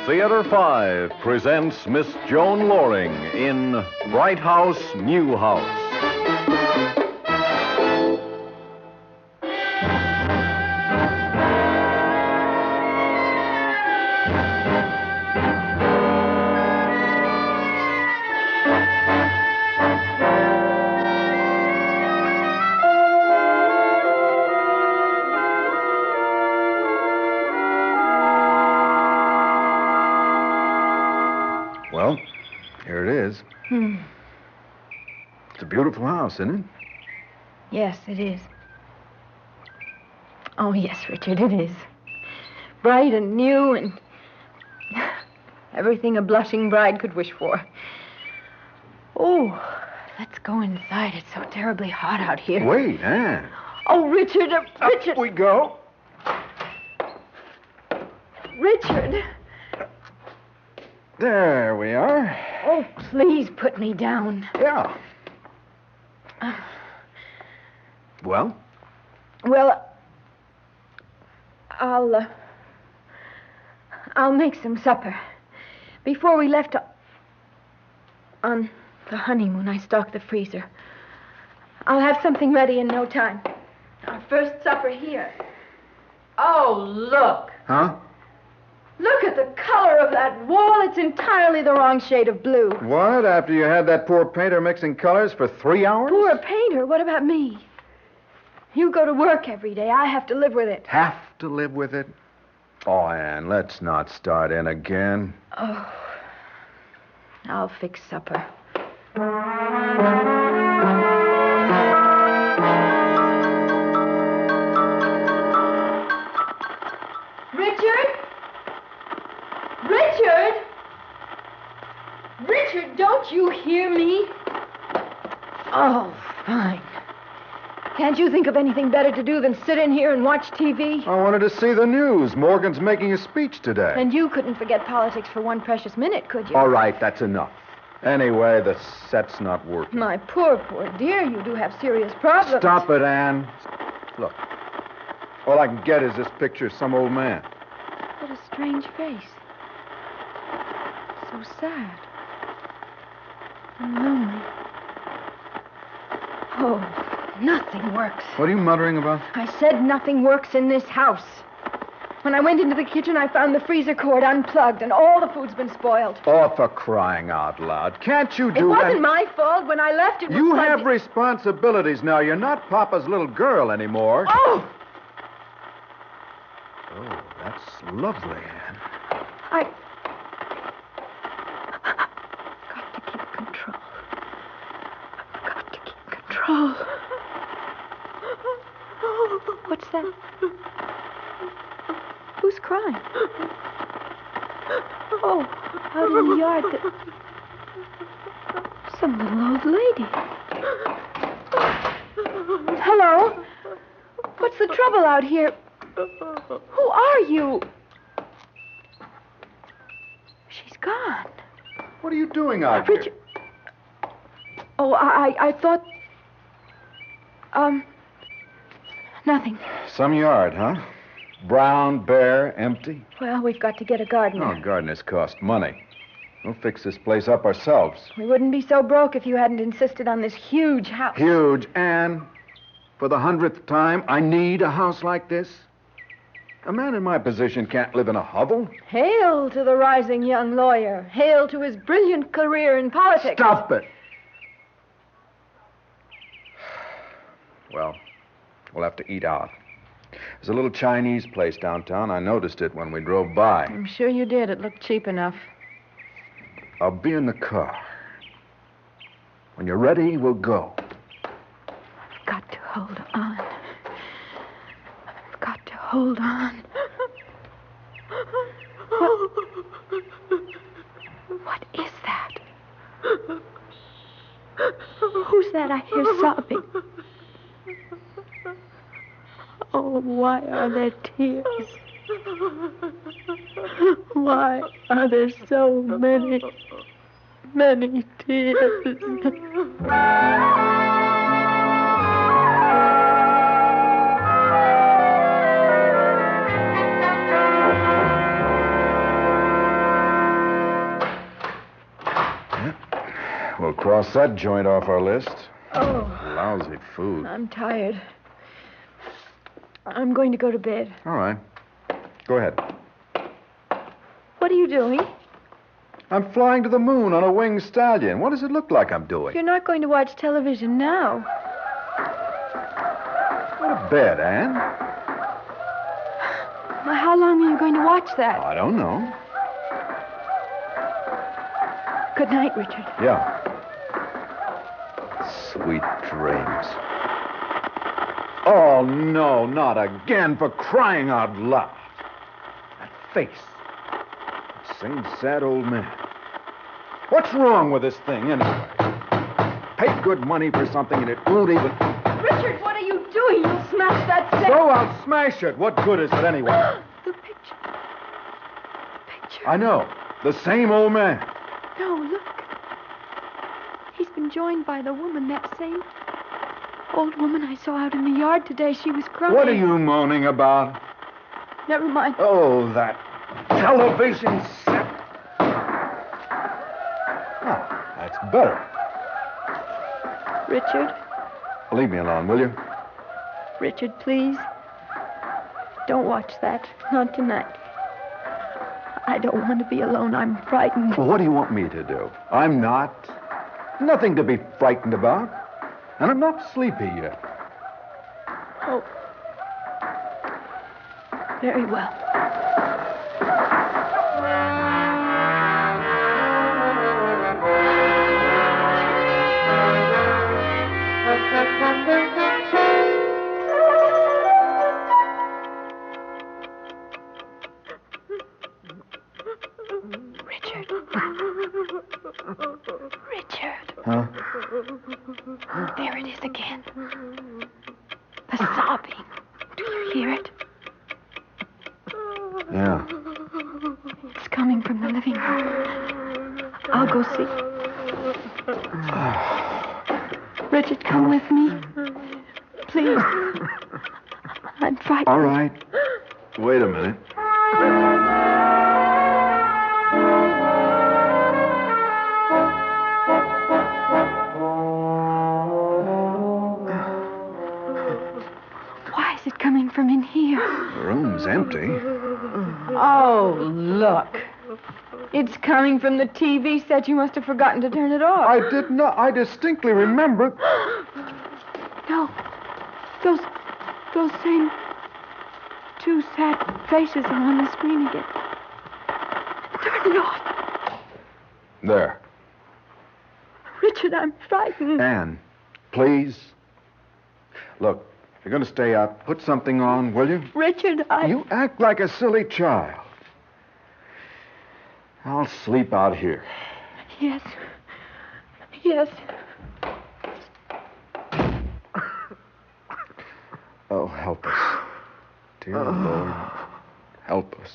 Theater 5 presents Miss Joan Loring in Bright House, New House. Well, here it is. It's a beautiful house, isn't it? Yes, it is. Oh, yes, Richard, it is. Bright and new and everything a blushing bride could wish for. Oh, let's go inside. It's so terribly hot out here. Wait, Anne. Oh, Richard, Richard. Up we go. Richard. There we are. Oh, please put me down. Yeah. Well? Well, I'll make some supper. Before we left on the honeymoon, I stocked the freezer. I'll have something ready in no time. Our first supper here. Oh, look. Huh? Look at the color of that wall. It's entirely the wrong shade of blue. What? After you had that poor painter mixing colors for 3 hours? Poor painter? What about me? You go to work every day. I have to live with it. Have to live with it? Oh, Anne, let's not start in again. Oh, I'll fix supper. Richard? Richard? Richard, don't you hear me? Oh, fine. Can't you think of anything better to do than sit in here and watch TV? I wanted to see the news. Morgan's making a speech today. And you couldn't forget politics for one precious minute, could you? All right, that's enough. Anyway, the set's not working. My poor dear, you do have serious problems. Stop it, Anne. Look, all I can get is this picture of some old man. What a strange face. So sad. And lonely. Oh, nothing works. What are you muttering about? I said nothing works in this house. When I went into the kitchen, I found the freezer cord unplugged, and all the food's been spoiled. Oh, for crying out loud. Can't you do It wasn't my fault. When I left, it was You plugged have in. responsibilities now. You're not Papa's little girl anymore. Oh! Oh, that's lovely, Anne. I've got to keep control. I've got to keep control. What's that? Who's crying? Oh, out in the yard. Some little old lady. Hello? What's the trouble out here? Who are you? She's gone. What are you doing out Richard. Oh, I thought... Nothing. here? Some yard, huh? Brown, bare, empty? Well, we've got to get a gardener. Oh, gardeners cost money. We'll fix this place up ourselves. We wouldn't be so broke if you hadn't insisted on this huge house. Huge, Anne. For the 100th time, I need a house like this. A man in my position can't live in a hovel. Hail to the rising young lawyer. Hail to his brilliant career in politics. Stop it. Well, we'll have to eat out. There's a little Chinese place downtown. I noticed it when we drove by. I'm sure you did. It looked cheap enough. I'll be in the car. When you're ready, we'll go. I've got to hold on. I've got to hold on. What is that? Who's that I hear sobbing? Oh, why are there tears? Why are there so many tears? Cross that joint off our list. Oh. Lousy food. I'm tired. I'm going to go to bed. All right. Go ahead. What are you doing? I'm flying to the moon on a winged stallion. What does it look like I'm doing? You're not going to watch television now. Go to bed, Anne. Well, how long are you going to watch that? I don't know. Good night, Richard. Yeah. Sweet dreams. Oh, no, not again, for crying out loud. That face. That same sad old man. What's wrong with this thing, anyway? Pay good money for something and it won't even... Richard, what are you doing? You'll smash that set. So I'll smash it. What good is it anyway? The picture. The picture. I know. The same old man. No, look. He's been joined by the woman, that same old woman I saw out in the yard today. She was crying. What are you moaning about? Never mind. Oh, that television set. Oh, that's better. Richard. Leave me alone, will you? Richard, please. Don't watch that. Not tonight. I don't want to be alone. I'm frightened. Well, what do you want me to do? I'm not. Nothing to be frightened about. And I'm not sleepy yet. Oh. Very well. Richard. Huh? There it is again. The sobbing. Do you hear it? Yeah. It's coming from the living room. I'll go see. Richard, come with me. Please. I'm frightened. All right. Wait a minute. Why is it coming from in here? The room's empty. Oh, look. It's coming from the TV set. You must have forgotten to turn it off. I did not. I distinctly remember. No. Those same two sad faces are on the screen again. Turn it off. There. Richard, I'm frightened. Anne, please. Look, if you're going to stay up, put something on, will you? Richard, You act like a silly child. I'll sleep out here. Yes. Yes. Oh, help us. Dear Lord, help us.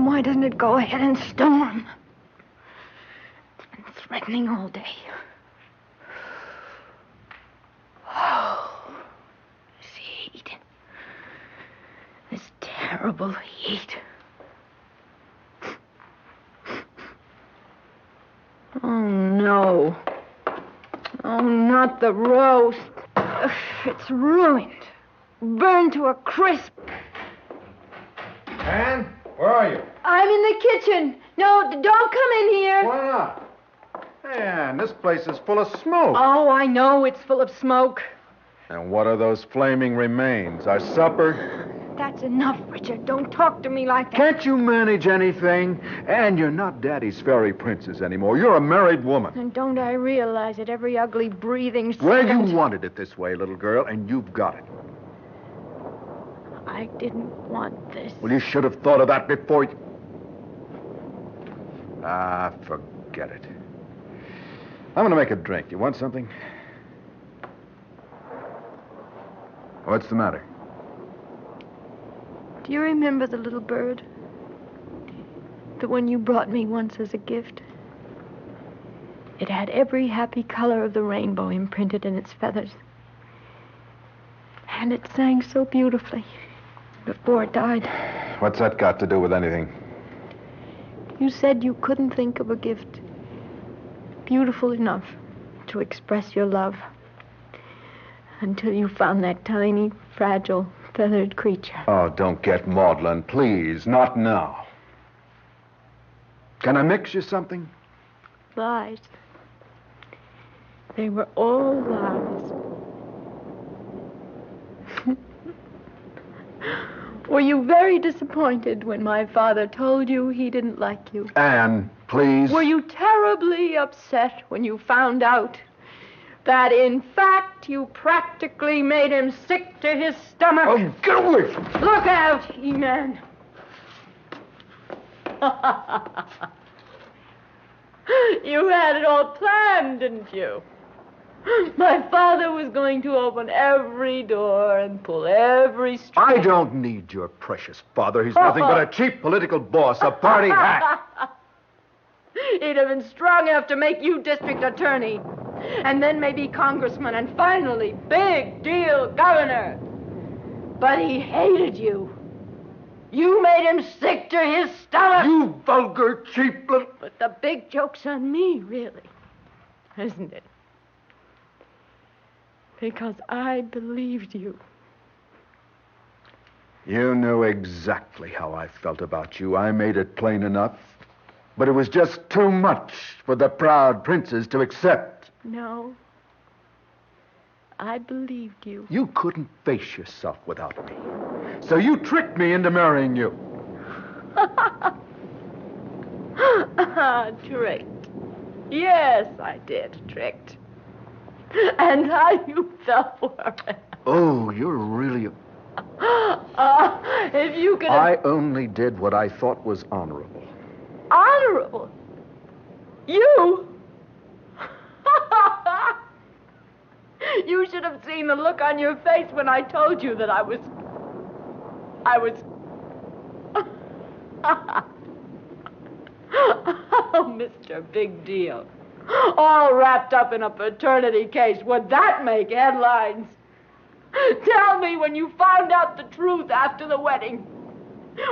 Why doesn't it go ahead and storm? It's been threatening all day. Oh, this heat. This terrible heat. Oh, no. Oh, not the roast. Ugh, it's ruined. Burned to a crisp. Anne, where are you? I'm in the kitchen. No, don't come in here. Why not? Anne, this place is full of smoke. Oh, I know it's full of smoke. And what are those flaming remains? Our supper? That's enough, Richard. Don't talk to me like that. Can't you manage anything? And you're not Daddy's fairy princess anymore. You're a married woman. And don't I realize it every ugly breathing second? Well, you wanted it this way, little girl, and you've got it. I didn't want this. Well, you should have thought of that before you... Ah, forget it. I'm going to make a drink. You want something? What's the matter? Do you remember the little bird? The one you brought me once as a gift? It had every happy color of the rainbow imprinted in its feathers. And it sang so beautifully before it died. What's that got to do with anything? You said you couldn't think of a gift beautiful enough to express your love until you found that tiny, fragile, feathered creature. Oh, don't get maudlin, please. Not now. Can I mix you something? Lies. They were all lies. Were you very disappointed when my father told you he didn't like you? Anne, please. Were you terribly upset when you found out that, in fact, you practically made him sick to his stomach? Oh, get away from me. Look out, He-Man. You had it all planned, didn't you? My father was going to open every door and pull every string. I don't need your precious father. He's nothing but a cheap political boss, a party hack. He'd have been strong enough to make you district attorney, and then maybe congressman, and finally, big deal governor. But he hated you. You made him sick to his stomach. You vulgar, cheap little... But the big joke's on me, really, isn't it? Because I believed you. You knew exactly how I felt about you. I made it plain enough. But it was just too much for the proud princes to accept. No. I believed you. You couldn't face yourself without me. So you tricked me into marrying you. Tricked. Yes, I did. Tricked. And how you fell for it. Oh, you're really... If you could... I only did what I thought was honorable. Honorable? You? You should have seen the look on your face when I told you that I was... Oh, Mr. Big Deal. All wrapped up in a paternity case. Would that make headlines? Tell me when you found out the truth after the wedding.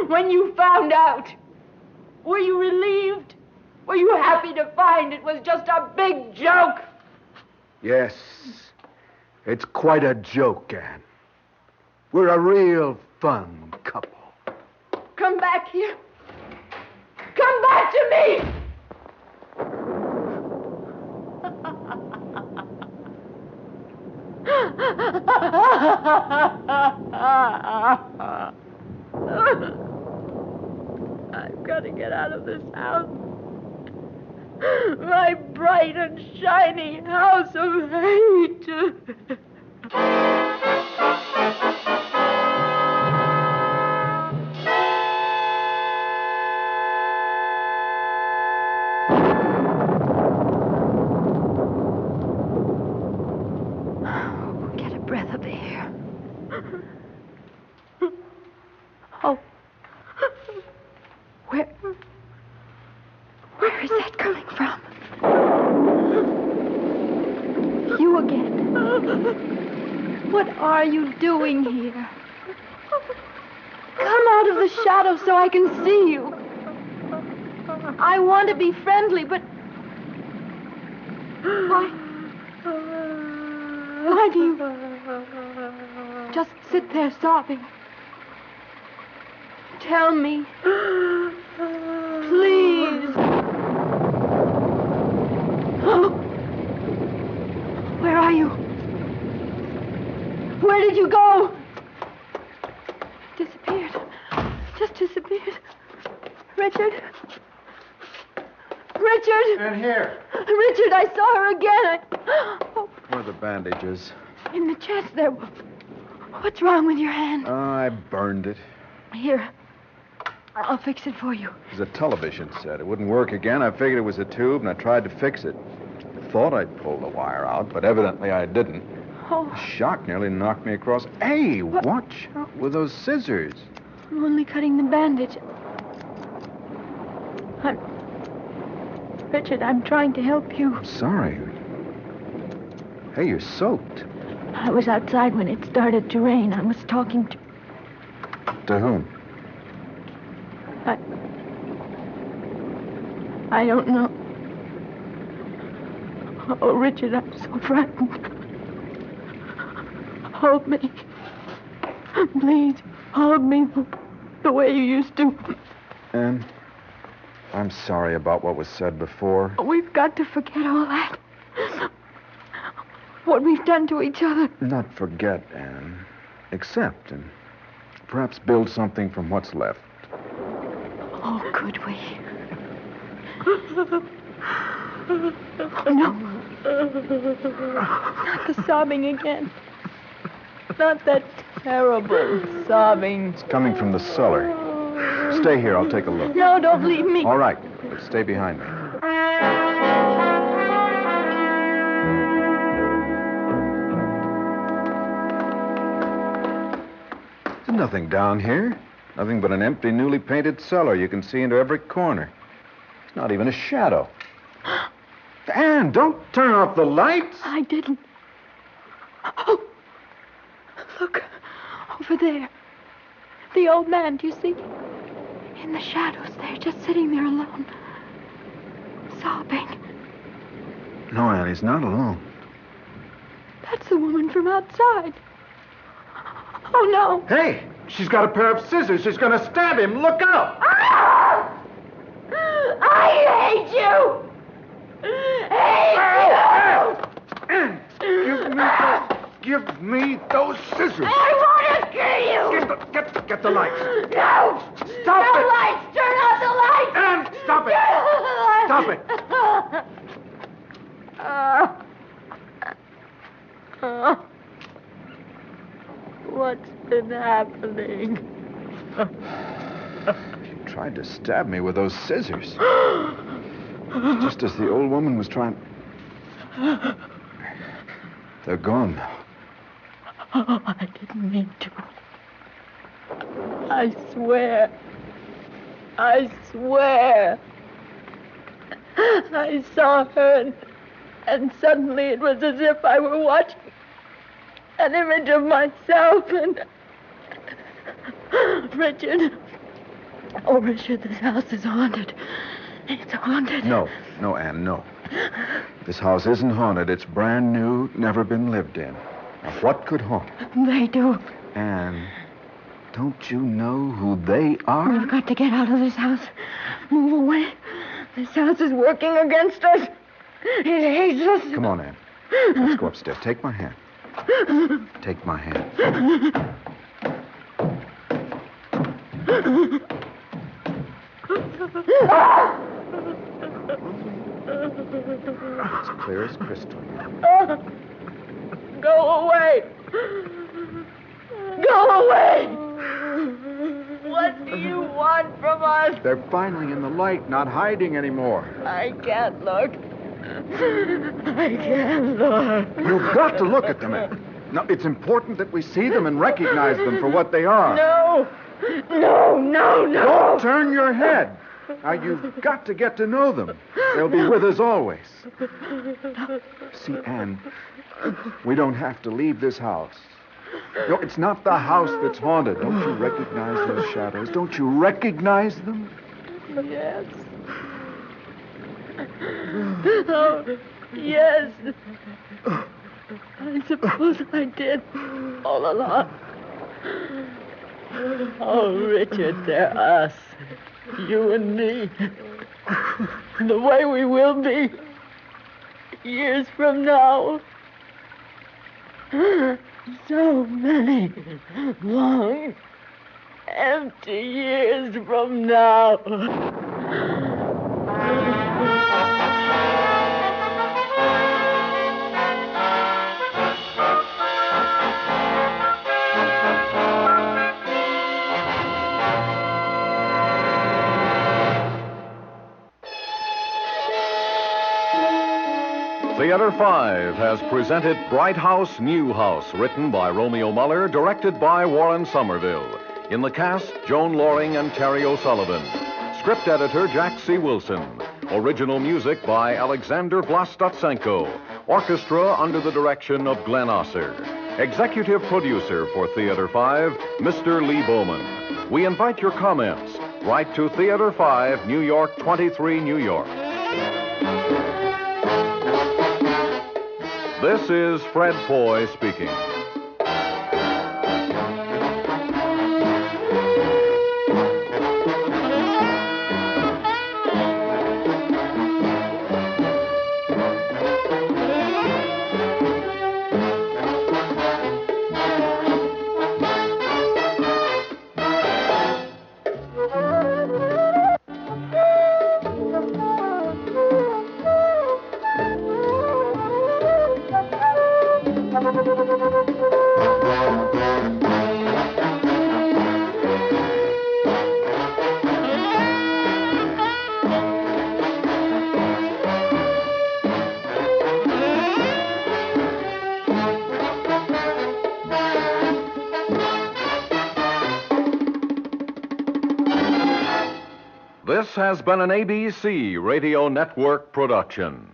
When you found out, were you relieved? Were you happy to find it was just a big joke? Yes. It's quite a joke, Anne. We're a real fun couple. Come back here. Come back to me! I've got to get out of this house. My bright and shiny house of hate. Get a breath of air. Oh. Where is that coming from? You again. What are you doing here? Come out of the shadow so I can see you. I want to be friendly, but... Why do you just sit there sobbing? Tell me. Please. Oh. Where are you? Where did you go? Disappeared. Richard? Richard! And here. Richard, I saw her again. Where are the bandages? In the chest there. What's wrong with your hand? I burned it. Here. I'll fix it for you. It was a television set. It wouldn't work again. I figured it was a tube, and I tried to fix it. I thought I'd pulled the wire out, but evidently I didn't. Oh. The shock nearly knocked me across. Hey, watch out with those scissors. I'm only cutting the bandage. Richard, I'm trying to help you. I'm sorry. Hey, you're soaked. I was outside when it started to rain. I was talking to... To whom? I don't know. Oh, Richard, I'm so frightened. Hold me. Please, hold me the way you used to. Anne, I'm sorry about what was said before. We've got to forget all that. What we've done to each other. Not forget, Anne. Accept and perhaps build something from what's left. Oh, could we? No. Not the sobbing again. Not that terrible sobbing. It's coming from the cellar. Stay here. I'll take a look. No, don't leave me. All right, but stay behind me. There's nothing down here. Nothing but an empty, newly painted cellar. You can see into every corner. There's not even a shadow. Anne, don't turn off the lights. I didn't. Oh, look. Over there. The old man, do you see? In the shadows there, just sitting there alone. Sobbing. No, Anne, he's not alone. That's the woman from outside. Oh, no. Hey, she's got a pair of scissors. She's going to stab him. Look out. Ah! I hate you! Hate you! Anne, give me those scissors. I want to kill you! Get the lights. No! Stop no it! Lights! Turn off the lights! Anne, stop it! Stop it! What's been happening? You tried to stab me with those scissors. Just as the old woman was trying... They're gone now. Oh, I didn't mean to. I swear. I saw her, and suddenly it was as if I were watching an image of myself, and... Richard. Oh, Richard, this house is haunted. It's haunted. No, Anne, no. This house isn't haunted. It's brand new, never been lived in. Now, what could haunt it? They do. Anne, don't you know who they are? We've got to get out of this house. Move away. This house is working against us. It hates us. Come on, Anne. Let's go upstairs. Take my hand. Take my hand. It's clear as crystal. Go away. Go away. What do you want from us? They're finally in the light, not hiding anymore. I can't look. I can't look. You've got to look at them, Anne. No, it's important that we see them and recognize them for what they are. No. Don't turn your head. Now, you've got to get to know them. They'll be with us always. See, Anne, we don't have to leave this house. No, it's not the house that's haunted. Don't you recognize those shadows? Don't you recognize them? Yes. Oh, yes. I suppose I did all along. Oh, Richard, they're us. You and me. The way we will be years from now. So many long, empty years from now. Theater 5 has presented Bright House, New House, written by Romeo Muller, directed by Warren Somerville. In the cast, Joan Loring and Terry O'Sullivan. Script editor, Jack C. Wilson. Original music by Alexander Vlastotsenko. Orchestra under the direction of Glenn Osser. Executive producer for Theater 5, Mr. Lee Bowman. We invite your comments. Write to Theater 5, New York 23, New York. This is Fred Foy speaking. This has been an ABC Radio Network production.